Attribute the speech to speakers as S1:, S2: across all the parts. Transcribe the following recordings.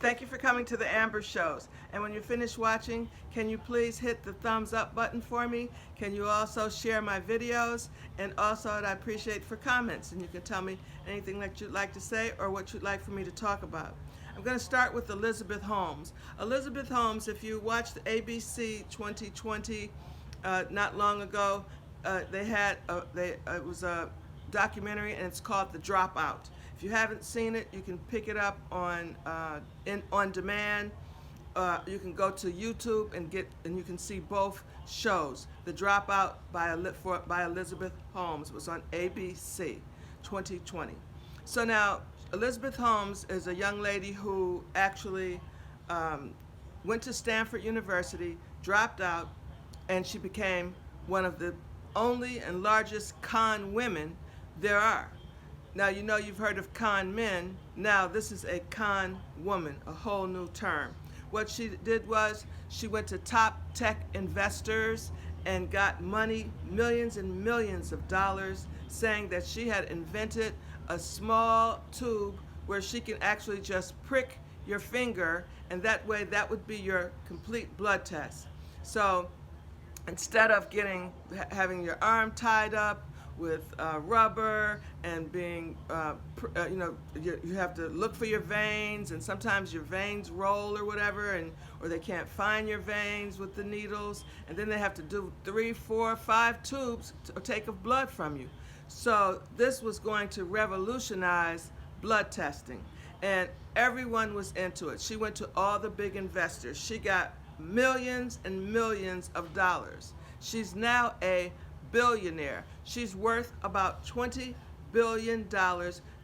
S1: Thank you for coming to the Amber Shows. And when you finish watching, can you please hit the thumbs up button for me? Can you also share my videos? And also I'd appreciate for comments. And you can tell me anything that you'd like to say or what you'd like for me to talk about. I'm going to start with Elizabeth Holmes. Elizabeth Holmes, if you watched ABC 2020 not long ago, it was a documentary and it's called The Dropout. If you haven't seen it, you can pick it up on demand. You can go to YouTube and you can see both shows. The Dropout by Elizabeth Holmes was on ABC 2020. So now Elizabeth Holmes is a young lady who actually went to Stanford University, dropped out, and she became one of the only and largest con women there are. Now, you know you've heard of con men. Now this is a con woman, a whole new term. What she did was she went to top tech investors and got money, millions and millions of dollars, saying that she had invented a small tube where she can actually just prick your finger, and that way that would be your complete blood test. So instead of having your arm tied up with rubber and being, you have to look for your veins, and sometimes your veins roll or whatever, or they can't find your veins with the needles, and then they have to do 3, 4, 5 tubes to take of blood from you. So this was going to revolutionize blood testing, and everyone was into it. She went to all the big investors. She got millions and millions of dollars. She's now a billionaire. She's worth about $20 billion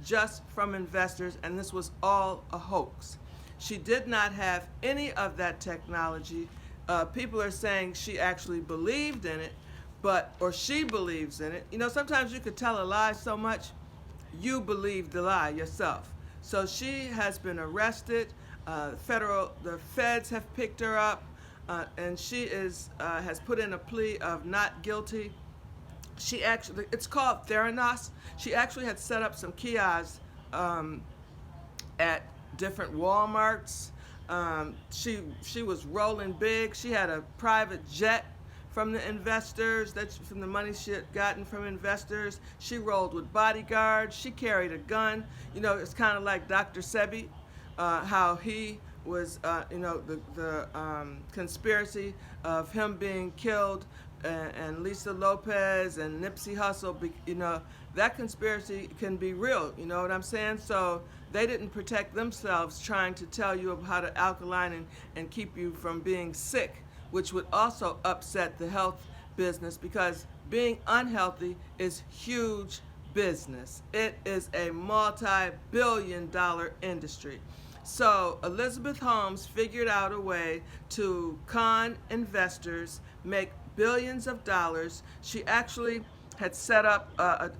S1: just from investors, and this was all a hoax. She did not have any of that technology. People are saying she actually believed in it, or she believes in it. You know, sometimes you could tell a lie so much, you believe the lie yourself. So she has been arrested. The feds have picked her up, and she has put in a plea of not guilty. It's called Theranos. She actually had set up some kiosks at different Walmarts. She was rolling big. She had a private jet from the investors, from the money she had gotten from investors. She rolled with bodyguards. She carried a gun. You know, it's kind of like Dr. Sebi, how he was, the conspiracy of him being killed, and Lisa Lopez and Nipsey Hussle, that conspiracy can be real, you know what I'm saying? So they didn't protect themselves trying to tell you how to alkaline and keep you from being sick, which would also upset the health business, because being unhealthy is huge business. It is a multi-billion-dollar industry. So Elizabeth Holmes figured out a way to con investors, make billions of dollars. She actually had set up an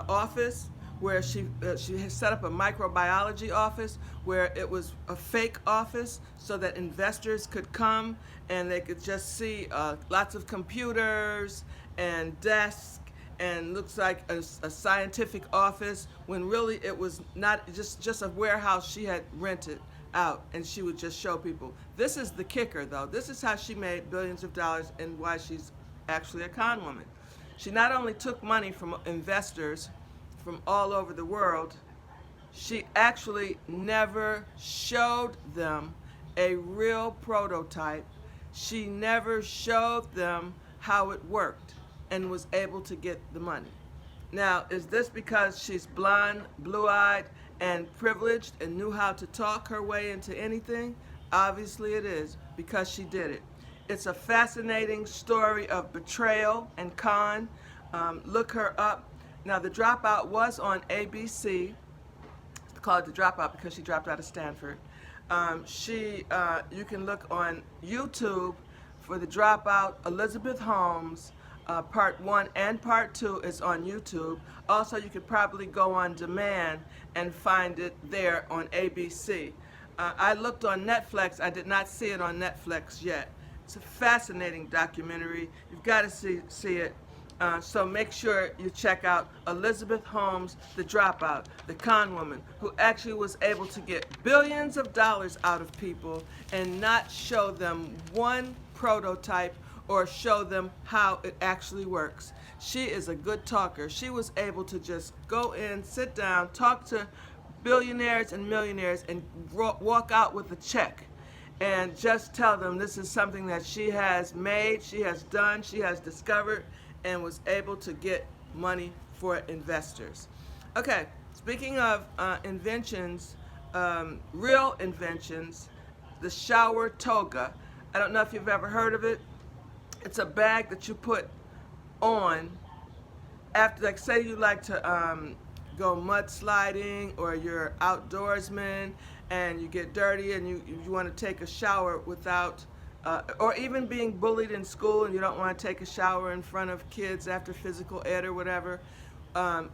S1: office where she had set up a microbiology office where it was a fake office so that investors could come and they could just see lots of computers and desks, and looks like a scientific office, when really it was not, just a warehouse she had rented out, and she would just show people. This is the kicker, though. This is how she made billions of dollars and why she's actually a con woman. She not only took money from investors from all over the world, she actually never showed them a real prototype. She never showed them how it worked and was able to get the money. Now, is this because she's blonde, blue-eyed, and privileged and knew how to talk her way into anything? Obviously it is, because she did it. It's a fascinating story of betrayal and con. Look her up. Now, The Dropout was on ABC. It's called The Dropout because she dropped out of Stanford. You can look on YouTube for The Dropout. Elizabeth Holmes, Part 1 and Part 2 is on YouTube. Also, you could probably go on demand and find it there on ABC. I looked on Netflix. I did not see it on Netflix yet. It's a fascinating documentary. You've got to see it. So make sure you check out Elizabeth Holmes, the dropout, the con woman, who actually was able to get billions of dollars out of people and not show them one prototype or show them how it actually works. She is a good talker. She was able to just go in, sit down, talk to billionaires and millionaires, and walk out with a check and just tell them this is something that she has made, she has done, she has discovered, and was able to get money for investors. Okay, speaking of inventions, real inventions, the shower toga. I don't know if you've ever heard of it. It's a bag that you put on after, like, say you like to go mudsliding, or you're outdoorsman and you get dirty and you want to take a shower without or even being bullied in school and you don't want to take a shower in front of kids after physical ed or whatever.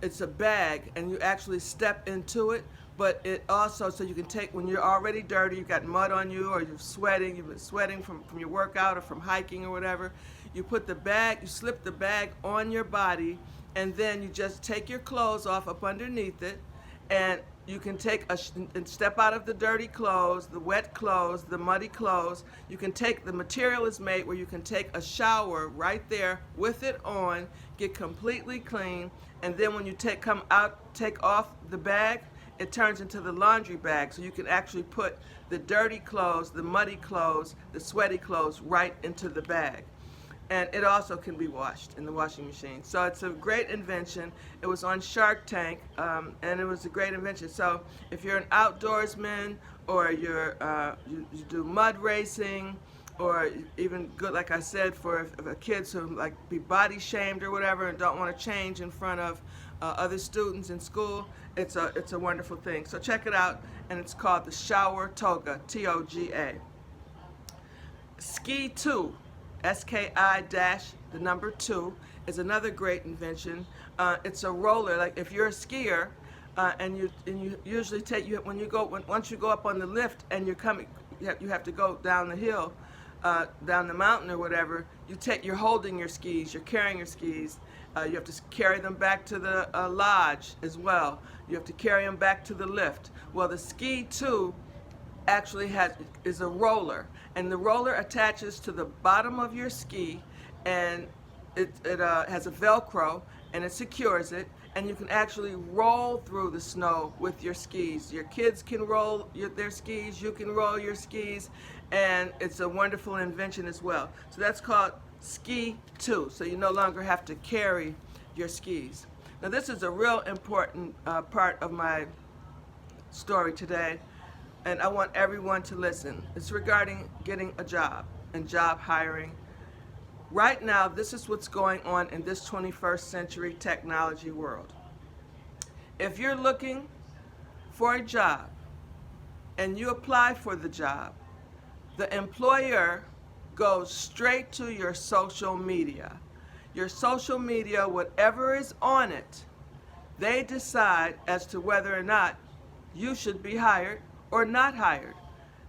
S1: It's a bag and you actually step into it, but it also, so you can take, when you're already dirty, you've got mud on you, or you've been sweating from your workout or from hiking or whatever, you put the bag, you slip the bag on your body, and then you just take your clothes off up underneath it, and you can and step out of the dirty clothes, the wet clothes, the muddy clothes. You can take, the material is made where you can take a shower right there with it on, get completely clean, and then when you take off the bag, it turns into the laundry bag, so you can actually put the dirty clothes, the muddy clothes, the sweaty clothes right into the bag. And it also can be washed in the washing machine. So it's a great invention. It was on Shark Tank, and it was a great invention. So if you're an outdoorsman, or you do mud racing, or even good, like I said, for kids who like be body shamed or whatever and don't want to change in front of other students in school, it's a wonderful thing. So check it out, and it's called the Shower Toga, T-O-G-A. Ski 2. SKI-2 is another great invention. It's a roller. Like if you're a skier, and you usually once you go up on the lift and you're coming, you have to go down the hill, down the mountain or whatever. You're holding your skis, you're carrying your skis. You have to carry them back to the lodge as well. You have to carry them back to the lift. Well, the Ski 2 actually is a roller, and the roller attaches to the bottom of your ski, and it has a Velcro, and it secures it, and you can actually roll through the snow with your skis. Your kids can roll their skis, you can roll your skis, and it's a wonderful invention as well. So that's called Ski 2, so you no longer have to carry your skis. Now this is a real important part of my story today, and I want everyone to listen. It's regarding getting a job and job hiring. Right now, this is what's going on in this 21st century technology world. If you're looking for a job and you apply for the job, the employer goes straight to your social media. Your social media, whatever is on it, they decide as to whether or not you should be hired or not hired.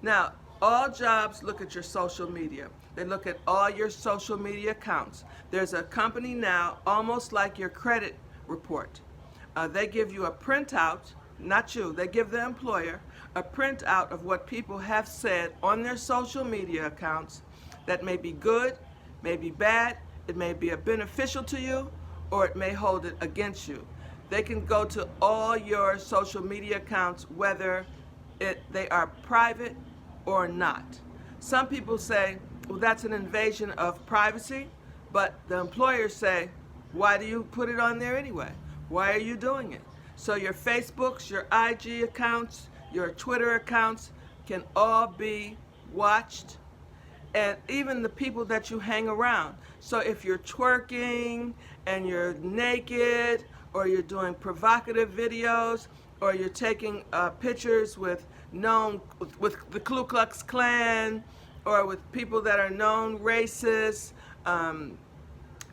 S1: Now, all jobs look at your social media. They look at all your social media accounts. There's a company now, almost like your credit report. They give you a printout, not you, they give the employer a printout of what people have said on their social media accounts that may be good, may be bad, it may be beneficial to you, or it may hold it against you. They can go to all your social media accounts, whether they are private or not. Some people say, well, that's an invasion of privacy, but the employers say, why do you put it on there anyway? Why are you doing it? So your Facebooks, your IG accounts, your Twitter accounts can all be watched, and even the people that you hang around. So if you're twerking and you're naked, or you're doing provocative videos, or you're taking pictures with the Ku Klux Klan, or with people that are known racists,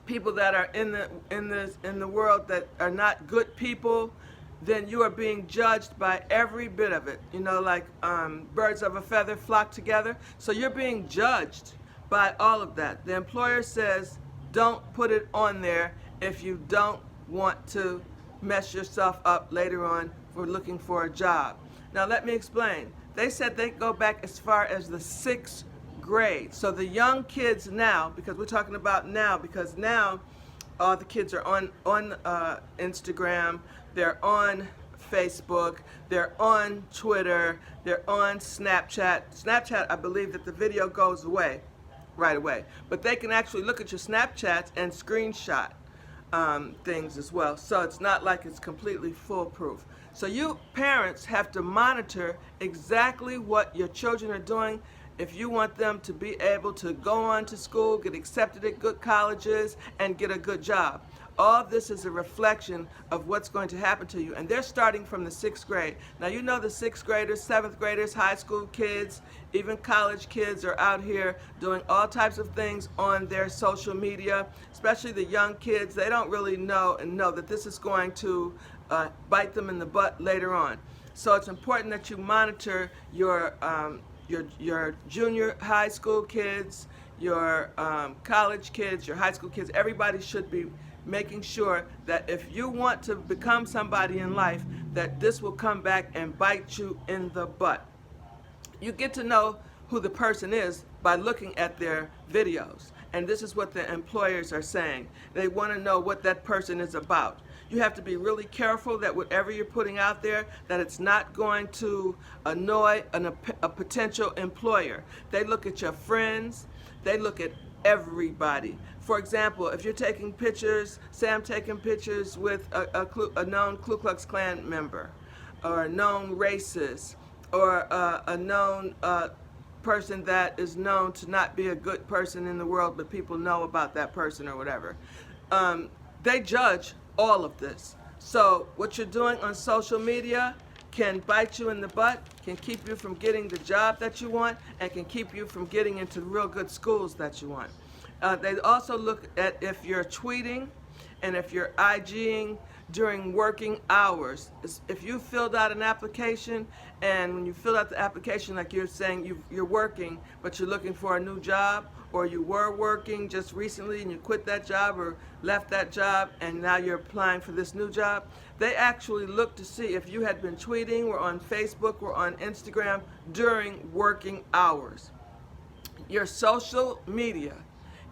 S1: people that are in the world that are not good people, then you are being judged by every bit of it. You know, like birds of a feather flock together. So you're being judged by all of that. The employer says, don't put it on there, if you don't want to mess yourself up later on for looking for a job. Now let me explain. They said they go back as far as the 6th grade. So the young kids now, because we're talking about now, because now all the kids are on Instagram, they're on Facebook, they're on Twitter, they're on Snapchat. Snapchat, I believe that the video goes away right away, but they can actually look at your Snapchats and screenshot things as well. So it's not like it's completely foolproof. So you parents have to monitor exactly what your children are doing if you want them to be able to go on to school, get accepted at good colleges, and get a good job. All this is a reflection of what's going to happen to you. And they're starting from the 6th grade. Now you know the 6th graders, 7th graders, high school kids, even college kids are out here doing all types of things on their social media, especially the young kids. They don't really know that this is going to bite them in the butt later on. So it's important that you monitor your junior high school kids, your college kids, your high school kids. Everybody should be making sure that if you want to become somebody in life, that this will come back and bite you in the butt. You get to know who the person is by looking at their videos. And this is what the employers are saying. They want to know what that person is about. You have to be really careful that whatever you're putting out there, that it's not going to annoy a potential employer. They look at your friends. They look at everybody. For example, if you're taking pictures, say I'm taking pictures with a known Ku Klux Klan member, or a known racist, or a known person that is known to not be a good person in the world, but people know about that person or whatever. They judge all of this. So what you're doing on social media can bite you in the butt, can keep you from getting the job that you want, and can keep you from getting into real good schools that you want. They also look at if you're tweeting and if you're IGing during working hours. If you filled out an application, and when you fill out the application, like you're saying you're working, but you're looking for a new job, or you were working just recently and you quit that job or left that job and now you're applying for this new job, they actually look to see if you had been tweeting or on Facebook or on Instagram during working hours. Your social media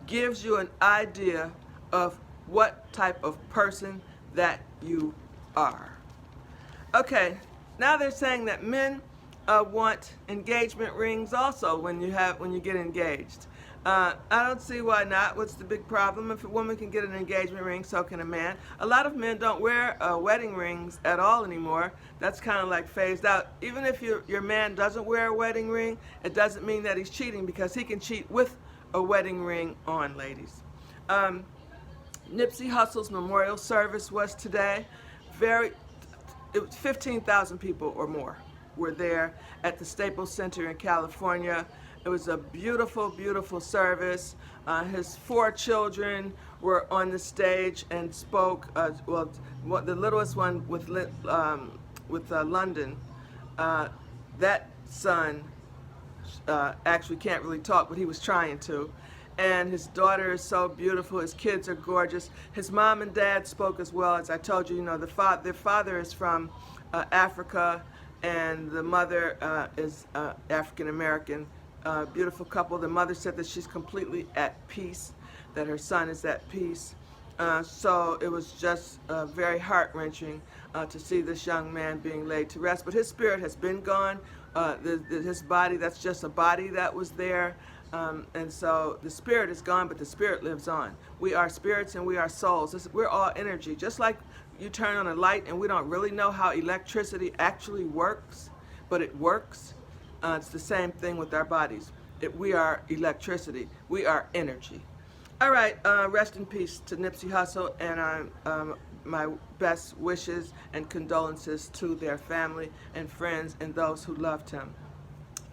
S1: gives you an idea of what type of person that you are. Okay, now they're saying that men want engagement rings also when you get engaged. I don't see why not. What's the big problem? If a woman can get an engagement ring, so can a man. A lot of men don't wear wedding rings at all anymore. That's kind of like phased out. Even if your man doesn't wear a wedding ring, it doesn't mean that he's cheating, because he can cheat with a wedding ring on, ladies. Nipsey Hussle's memorial service was today. It was 15,000 people or more were there at the Staples Center in California. It was a beautiful, beautiful service. His 4 children were on the stage and spoke. Well, the littlest one with London, that son actually can't really talk, but he was trying to. And his daughter is so beautiful. His kids are gorgeous. His mom and dad spoke as well. As I told you, their father is from Africa, and the mother is African American. Beautiful couple. The mother said that she's completely at peace, that her son is at peace. So it was just very heart-wrenching to see this young man being laid to rest. But his spirit has been gone. His body, that's just a body that was there. And so the spirit is gone, but the spirit lives on. We are spirits and we are souls. We're all energy. Just like you turn on a light and we don't really know how electricity actually works, but it works. It's the same thing with our bodies. We are electricity. We are energy. All right, rest in peace to Nipsey Hussle, and my best wishes and condolences to their family and friends and those who loved him.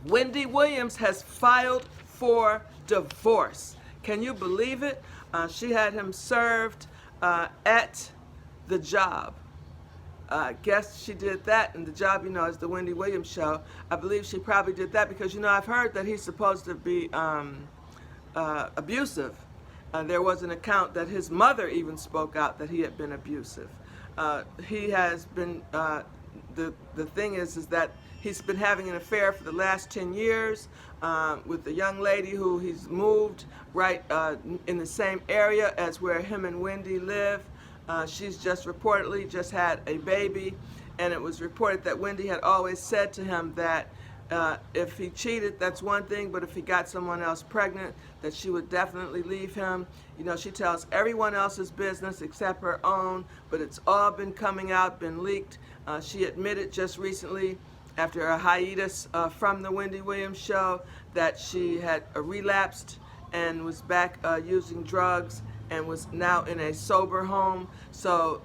S1: Wendy Williams has filed for divorce. Can you believe it? She had him served at the job. I guess she did that, and the job, is the Wendy Williams show. I believe she probably did that because, I've heard that he's supposed to be abusive. There was an account that his mother even spoke out that he had been abusive. He has been, the thing is that he's been having an affair for the last 10 years with a young lady who he's moved right in the same area as where him and Wendy live. She's just reportedly just had a baby, and it was reported that Wendy had always said to him that if he cheated, that's one thing, but if he got someone else pregnant, that she would definitely leave him. You know, she tells everyone else's business except her own, but it's all been coming out, been leaked. She admitted just recently, after a hiatus from the Wendy Williams show, that she had relapsed and was back using drugs and was now in a sober home. So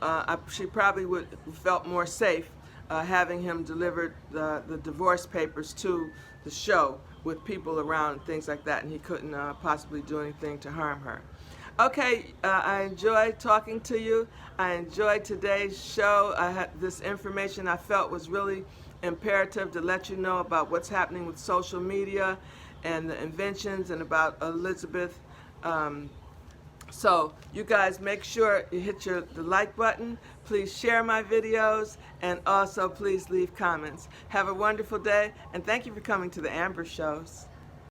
S1: she probably would felt more safe having him deliver the divorce papers to the show with people around and things like that, and he couldn't possibly do anything to harm her. Okay, I enjoyed talking to you. I enjoyed today's show. This information I felt was really imperative to let you know about what's happening with social media and the inventions and about Elizabeth. So you guys make sure you hit the like button. Please share my videos, and also please leave comments. Have a wonderful day, and thank you for coming to the Amber Shows.